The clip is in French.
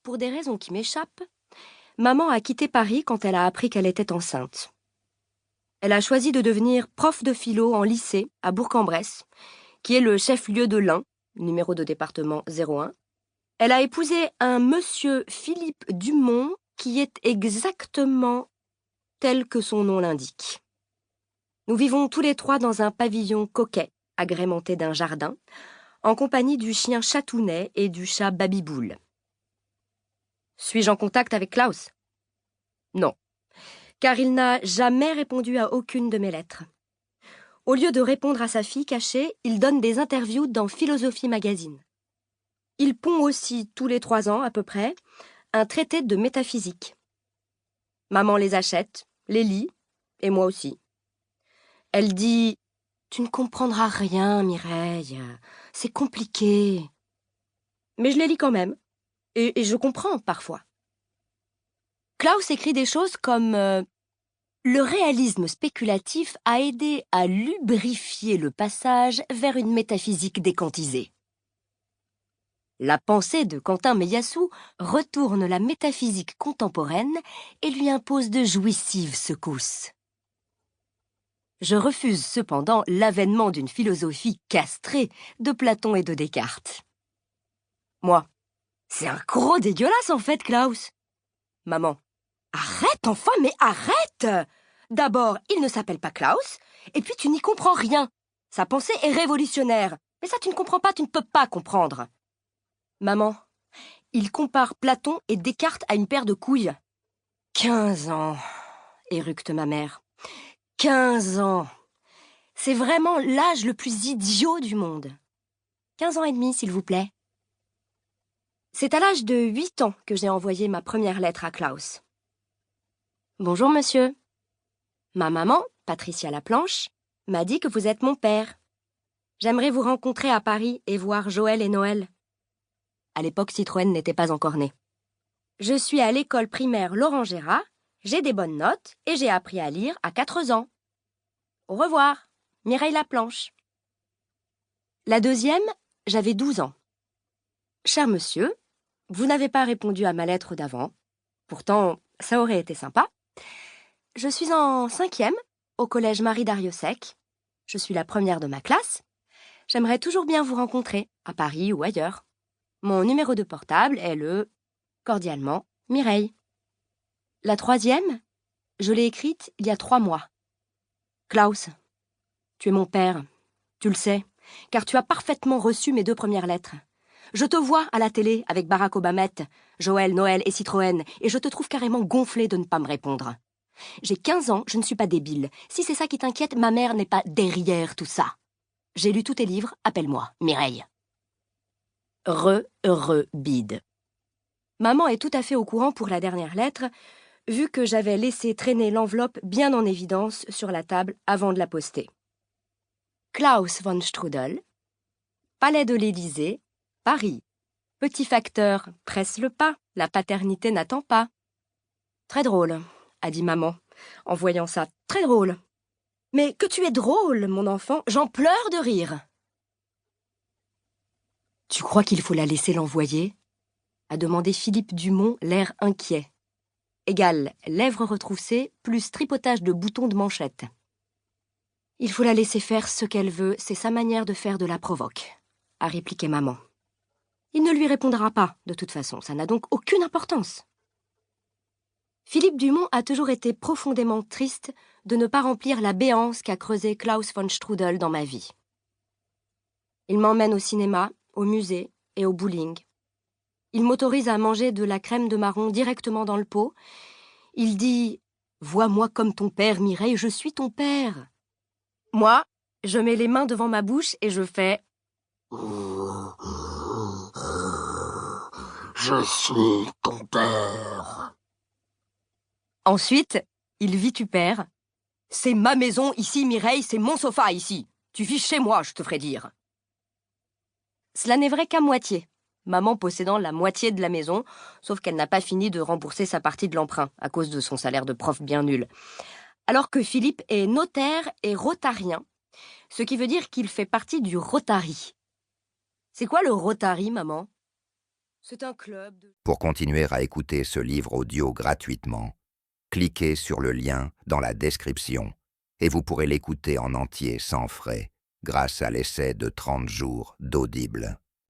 pour des raisons qui m'échappent, maman a quitté Paris quand elle a appris qu'elle était enceinte. Elle a choisi de devenir prof de philo en lycée à Bourg-en-Bresse, qui est le chef-lieu de l'Ain, numéro de département 01. Elle a épousé un monsieur Philippe Dumont qui est exactement tel que son nom l'indique. Nous vivons tous les trois dans un pavillon coquet, agrémenté d'un jardin, en compagnie du chien Chatounet et du chat Babiboule. Suis-je en contact avec Klaus? Non, car il n'a jamais répondu à aucune de mes lettres. Au lieu de répondre à sa fille cachée, il donne des interviews dans Philosophie Magazine. Il pond aussi, tous les 3 ans à peu près, un traité de métaphysique. Maman les achète, les lit, et moi aussi. Elle dit « Tu ne comprendras rien, Mireille, c'est compliqué. » Mais je les lis quand même, et je comprends parfois. Klaus écrit des choses comme le réalisme spéculatif a aidé à lubrifier le passage vers une métaphysique décantisée. La pensée de Quentin Meillassoux retourne la métaphysique contemporaine et lui impose de jouissives secousses. Je refuse cependant l'avènement d'une philosophie castrée de Platon et de Descartes. Moi, c'est un gros dégueulasse en fait, Klaus. Maman, arrête enfin, mais arrête! D'abord, il ne s'appelle pas Klaus, et puis tu n'y comprends rien. Sa pensée est révolutionnaire, mais ça tu ne comprends pas, tu ne peux pas comprendre. Maman, il compare Platon et Descartes à une paire de couilles. 15 ans, éructe ma mère. 15 ans. C'est vraiment l'âge le plus idiot du monde. 15 ans et demi, s'il vous plaît. C'est à l'âge de 8 ans que j'ai envoyé ma première lettre à Klaus. Bonjour, monsieur. Ma maman, Patricia Laplanche, m'a dit que vous êtes mon père. J'aimerais vous rencontrer à Paris et voir Joël et Noël. À l'époque, Citroën n'était pas encore né. Je suis à l'école primaire Laurent Gérard, j'ai des bonnes notes et j'ai appris à lire à 4 ans. Au revoir, Mireille Laplanche. La deuxième, j'avais 12 ans. Cher monsieur, vous n'avez pas répondu à ma lettre d'avant. Pourtant, ça aurait été sympa. Je suis en 5e, au collège Marie Darrieussecq. Je suis la première de ma classe. J'aimerais toujours bien vous rencontrer, à Paris ou ailleurs. Mon numéro de portable est le... Cordialement, Mireille. La troisième, je l'ai écrite il y a 3 mois. Klaus, tu es mon père, tu le sais, car tu as parfaitement reçu mes 2 premières lettres. Je te vois à la télé avec Barack Obama, Joël, Noël et Citroën, et je te trouve carrément gonflé de ne pas me répondre. J'ai 15 ans, je ne suis pas débile. Si c'est ça qui t'inquiète, ma mère n'est pas derrière tout ça. J'ai lu tous tes livres, appelle-moi, Mireille. Bide. Maman est tout à fait au courant pour la dernière lettre, vu que j'avais laissé traîner l'enveloppe bien en évidence sur la table avant de la poster. Klaus von Strudel, Palais de l'Élysée, Paris. Petit facteur, presse le pas, la paternité n'attend pas. Très drôle, a dit maman, en voyant ça. Très drôle. Mais que tu es drôle, mon enfant, j'en pleure de rire. Tu crois qu'il faut la laisser l'envoyer ? A demandé Philippe Dumont, l'air inquiet. Égal lèvres retroussées plus tripotage de boutons de manchette. Il faut la laisser faire ce qu'elle veut, c'est sa manière de faire de la provoque, a répliqué maman. Il ne lui répondra pas, de toute façon, ça n'a donc aucune importance. Philippe Dumont a toujours été profondément triste de ne pas remplir la béance qu'a creusée Klaus von Strudel dans ma vie. Il m'emmène au cinéma, au musée et au bowling. Il m'autorise à manger de la crème de marron directement dans le pot. Il dit « Vois-moi comme ton père, Mireille, je suis ton père ». Moi, je mets les mains devant ma bouche et je fais « Je suis ton père ». Ensuite, il vitupère « C'est ma maison ici, Mireille, c'est mon sofa ici. Tu vis chez moi, je te ferai dire. » Cela n'est vrai qu'à moitié. Maman possédant la moitié de la maison, sauf qu'elle n'a pas fini de rembourser sa partie de l'emprunt, à cause de son salaire de prof bien nul. Alors que Philippe est notaire et rotarien, ce qui veut dire qu'il fait partie du Rotary. C'est quoi le Rotary, maman ? C'est un club de... Pour continuer à écouter ce livre audio gratuitement, cliquez sur le lien dans la description et vous pourrez l'écouter en entier sans frais grâce à l'essai de 30 jours d'Audible.